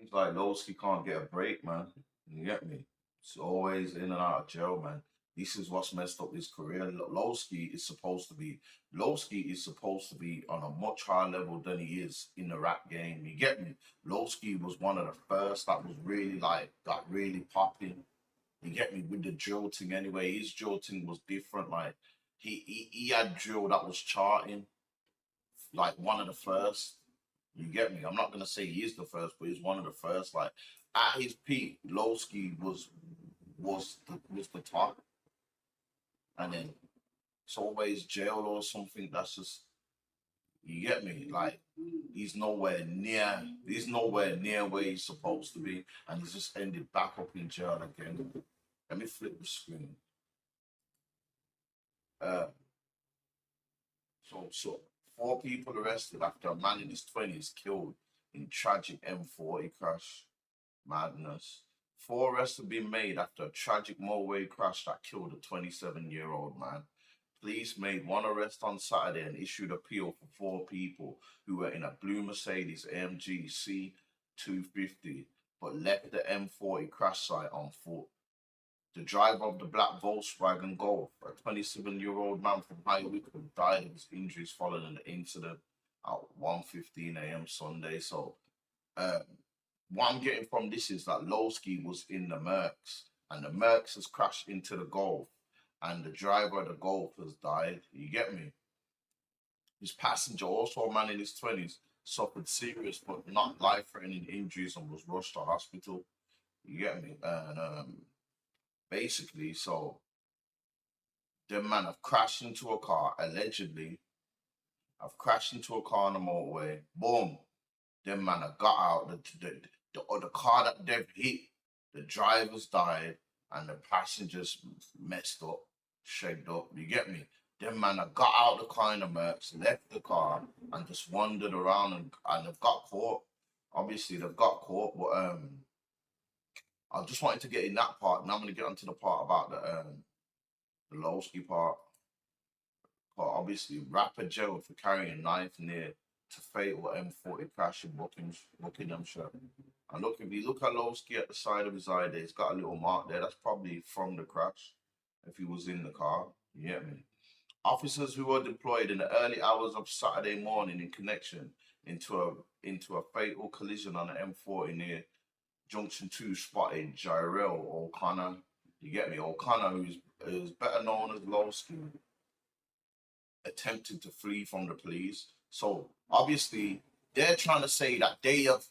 Seems like Loski can't get a break, man. You get me? It's always in and out of jail, man. This is what's messed up his career. Loski is supposed to be on a much higher level than he is in the rap game. You get me? Loski was one of the first that was really like got really popping. You get me with the drill thing anyway. His drill thing was different. Like he had drill that was charting, like one of the first. You get me? I'm not gonna say he is the first, but he's one of the first. Like at his peak, Lowski was the top, and then it's always jail or something. That's just you get me. Like he's nowhere near where he's supposed to be, and he's just ended back up in jail again. Let me flip the screen. Uh, so four people arrested after a man in his twenties killed in tragic M40 crash. Madness. Four arrests have been made after a tragic motorway crash that killed a 27-year-old man. Police made one arrest on Saturday and issued a appeal for four people who were in a blue Mercedes AMG C250 but left the M40 crash site on foot. The driver of the black Volkswagen Golf, a 27-year-old man from High Wycombe, died of his injuries following the incident at 1:15 a.m. Sunday. So, um, what I'm getting from this is that Loski was in the Mercs, and the Mercs has crashed into the Golf, and the driver of the Golf has died. You get me? His passenger, also a man in his 20s, suffered serious but not life-threatening injuries and was rushed to hospital. You get me? And basically, so the man have crashed into a car, allegedly, have crashed into a car on the motorway. Boom. Them man have got out. The car that they've hit, the drivers died and the passengers messed up, shagged up. You get me? Them man have got out the car in the Mercs, left the car, and just wandered around and they've got caught. Obviously, they've got caught, but I just wanted to get in that part. Now I'm gonna get onto the part about the Lowski part. But obviously, rapper jailed for carrying a knife near to fatal M40 crash in Buckinghamshire. And look, if you look at Lowski at the side of his eye there, he's got a little mark there. That's probably from the crash if he was in the car. You get me? Officers who were deployed in the early hours of Saturday morning in connection into a fatal collision on the M40 near Junction 2 spotted Jyrell O'Connor. You get me? O'Connor, who's better known as Loski, attempted to flee from the police. So obviously they're trying to say that they have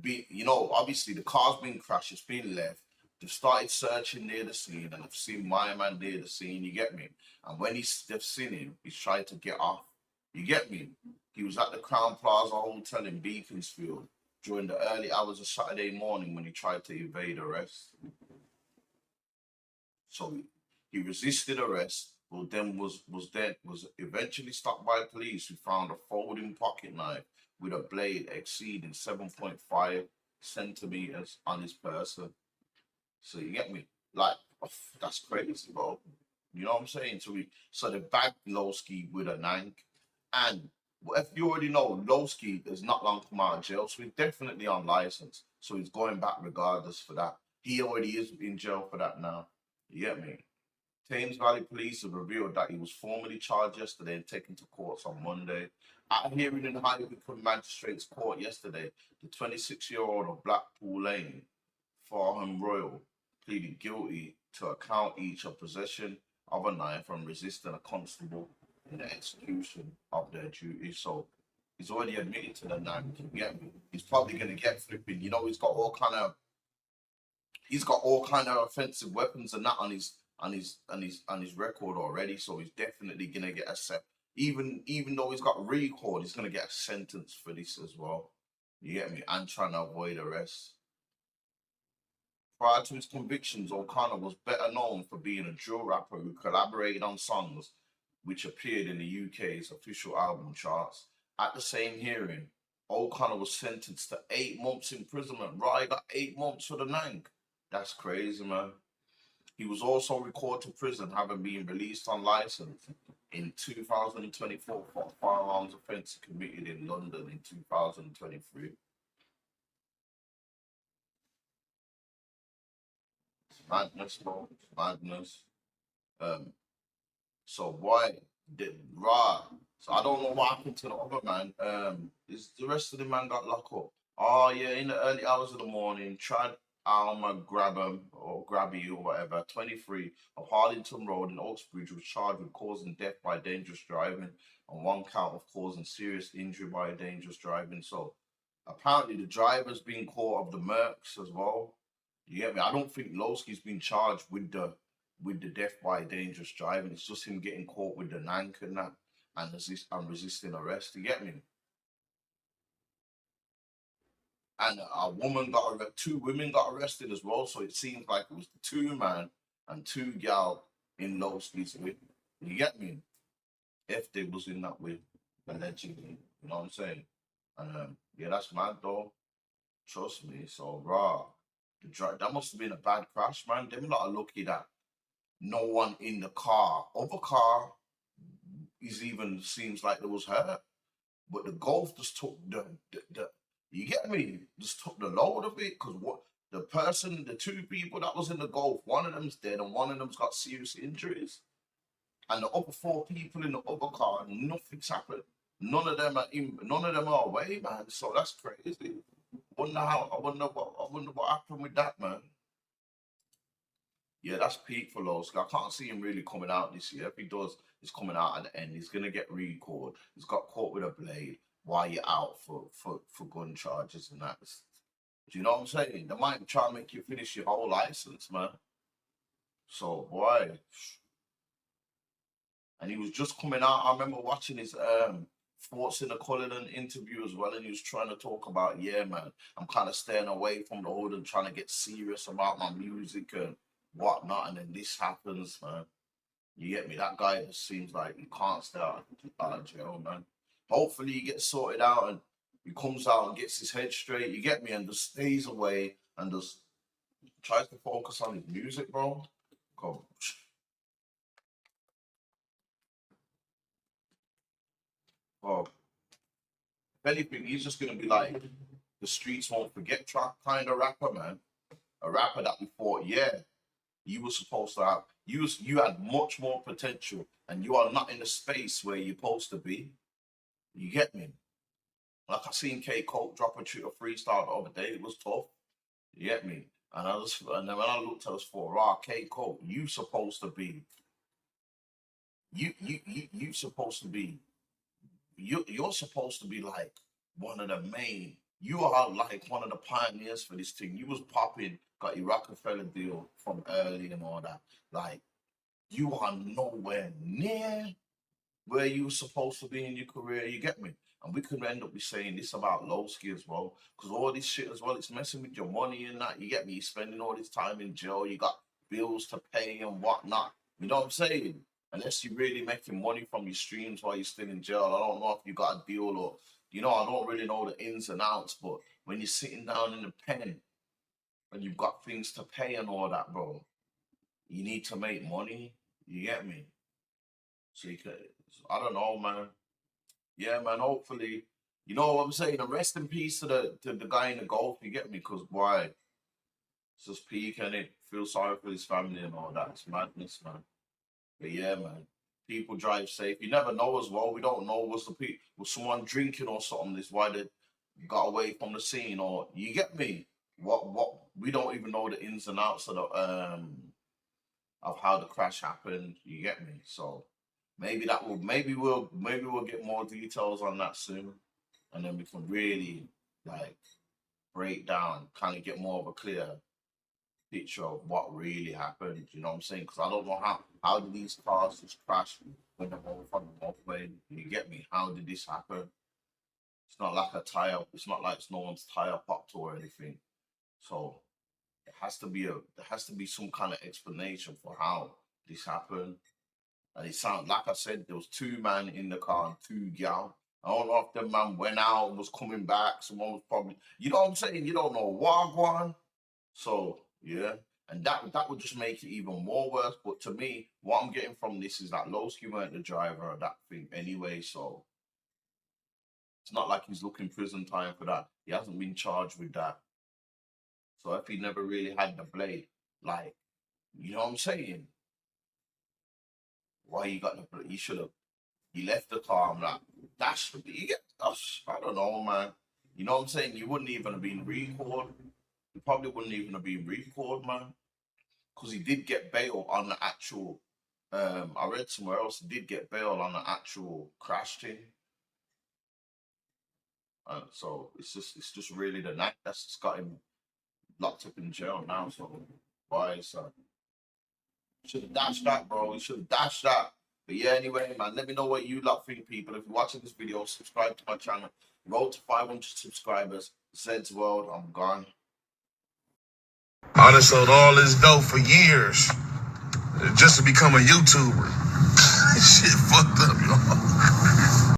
been, obviously the car's been crashed, it's been left. They've started searching near the scene and they've seen my man near the scene, you get me? And when they've seen him, he's tried to get off. You get me? He was at the Crown Plaza Hotel in Beaconsfield during the early hours of Saturday morning when he tried to evade arrest. So he resisted arrest, but then was eventually stopped by police who found a folding pocket knife with a blade exceeding 7.5 centimeters on his person. So you get me? Like that's crazy, bro. You know what I'm saying? So they bagged Lowski with a knife. And if you already know, Lowski has not long come out of jail, so he's definitely on license. So he's going back regardless for that. He already is in jail for that now. You get me? Thames Valley Police have revealed that he was formally charged yesterday and taken to court on Monday. At a hearing in High Wycombe Magistrates Court yesterday, the 26-year-old of Blackpool Lane, Farham Royal, pleaded guilty to a count each of possession of a knife and resisting a constable in the execution of their duties. So he's already admitted to the knife. You get me? He's probably gonna get flipping. He's got all kind of offensive weapons and that on his record already. So he's definitely gonna get a set. Even though he's got record, he's gonna get a sentence for this as well. You get me? And trying to avoid arrest. Prior to his convictions, O'Connor was better known for being a drill rapper who collaborated on songs which appeared in the UK's official album charts. At the same hearing, O'Connor was sentenced to 8 months imprisonment. Right, got 8 months for the nank. That's crazy, man. He was also recalled to prison, having been released on license in 2024 for a firearms offence committed in London in 2023. Madness, bro. Madness. Um, so why did Ra? So I don't know what happened to the other man. Is the rest of the man got locked up? Oh yeah, in the early hours of the morning, tried Alma grab him or grab you or whatever. 23 of Harlington Road in Oxbridge was charged with causing death by dangerous driving and one count of causing serious injury by dangerous driving. So apparently the driver's been caught of the Mercs as well. You get me? I don't think Loski's been charged with the death by dangerous driving. It's just him getting caught with the nank and that and resisting arrest. You get me? And a woman got arrested. Two women got arrested as well. So it seems like it was the two man and two gal in Loski's with. You get me? If they was in that with allegedly, you know what I'm saying? And yeah, that's mad though. Trust me. So raw. That must have been a bad crash, man. Them lot are lucky that no one in the car. Other car is even seems like there was hurt, but the Golf just took the you get me? Just took the load of it because what the two people that was in the Golf, one of them's dead and one of them's got serious injuries, and the other four people in the other car, nothing's happened. None of them are away, man. So that's crazy. I wonder what happened with that, man. Yeah, that's peak for Loski. I can't see him really coming out this year. If he does, he's coming out at the end. He's gonna get recalled. He's got caught with a blade while you're out for gun charges and that. Do you know what I'm saying? They might try and make you finish your whole license, man. So boy, and he was just coming out. I remember watching his Thoughts in the Cullinan interview as well, and he was trying to talk about, yeah, man, I'm kind of staying away from the old and trying to get serious about my music and whatnot, and then this happens, man. You get me? That guy just seems like he can't stay out of jail, man. Hopefully he gets sorted out and he comes out and gets his head straight. You get me? And just stays away and just tries to focus on his music, bro. Come, bro. If anything, he's just gonna be like the streets won't forget track kind of rapper, man. A rapper that we thought, yeah, you were supposed to have. You had much more potential, and you are not in the space where you're supposed to be. You get me? Like I seen K Cole drop a freestyle the other day. It was tough. You get me? And then when I looked at us for raw K Cole, you supposed to be you're supposed to be like one of the main. You are like one of the pioneers for this thing. You was popping, got your Rockefeller deal from early and all that. Like you are nowhere near where you were supposed to be in your career. You get me? And we could end up be saying this about Loski as well, because all this shit as well, it's messing with your money and that. You get me? You're spending all this time in jail. You got bills to pay and whatnot. You know what I'm saying? Unless you're really making money from your streams while you're still in jail. I don't know if you got a deal or, I don't really know the ins and outs. But when you're sitting down in the pen and you've got things to pay and all that, bro, you need to make money. You get me? So you could, I don't know, man. Yeah, man. Hopefully, you know what I'm saying. And rest in peace to the guy in the Golf. You get me? Because why? It's just peak and it. Feel sorry for his family and all that. It's madness, man. But yeah, man. People drive safe. You never know as well. We don't know was someone drinking or something. This why they got away from the scene or you get me. What we don't even know the ins and outs of how the crash happened. You get me? So maybe we'll get more details on that soon, and then we can really like break down, kind of get more of a clear picture of what really happened. You know what I'm saying? Because I don't know how did these cars just crash when they're both on the motorway. You get me? How did this happen? It's not like a tire. It's not like it's no one's tire popped or anything. So there has to be some kind of explanation for how this happened. And it sounded like I said, there was two men in the car and two gal. I don't know if the man went out and was coming back. Someone was probably, you know what I'm saying? You don't know what one. So yeah, and that would just make it even more worse. But to me, what I'm getting from this is that Loski weren't the driver of that thing anyway. So it's not like he's looking prison time for that. He hasn't been charged with that. So if he never really had the blade, like You know what I'm saying? Why you got the? You should have. You left the car. I'm like, that's the. You get. I don't know, man. You know what I'm saying? You wouldn't even have been recalled. You probably wouldn't even have been recalled, man. Because he did get bail on the actual. I read somewhere else he did get bail on the actual crash thing. So it's just really the night that's just got him locked up in jail now. So why so should have dashed that, bro. You should have dashed that. But yeah, anyway, man, let me know what you lot think, people. If you're watching this video, subscribe to my channel. Road to 500 subscribers. Zed's World, I'm gone. I done sold all this dope for years just to become a YouTuber. Shit fucked up, y'all.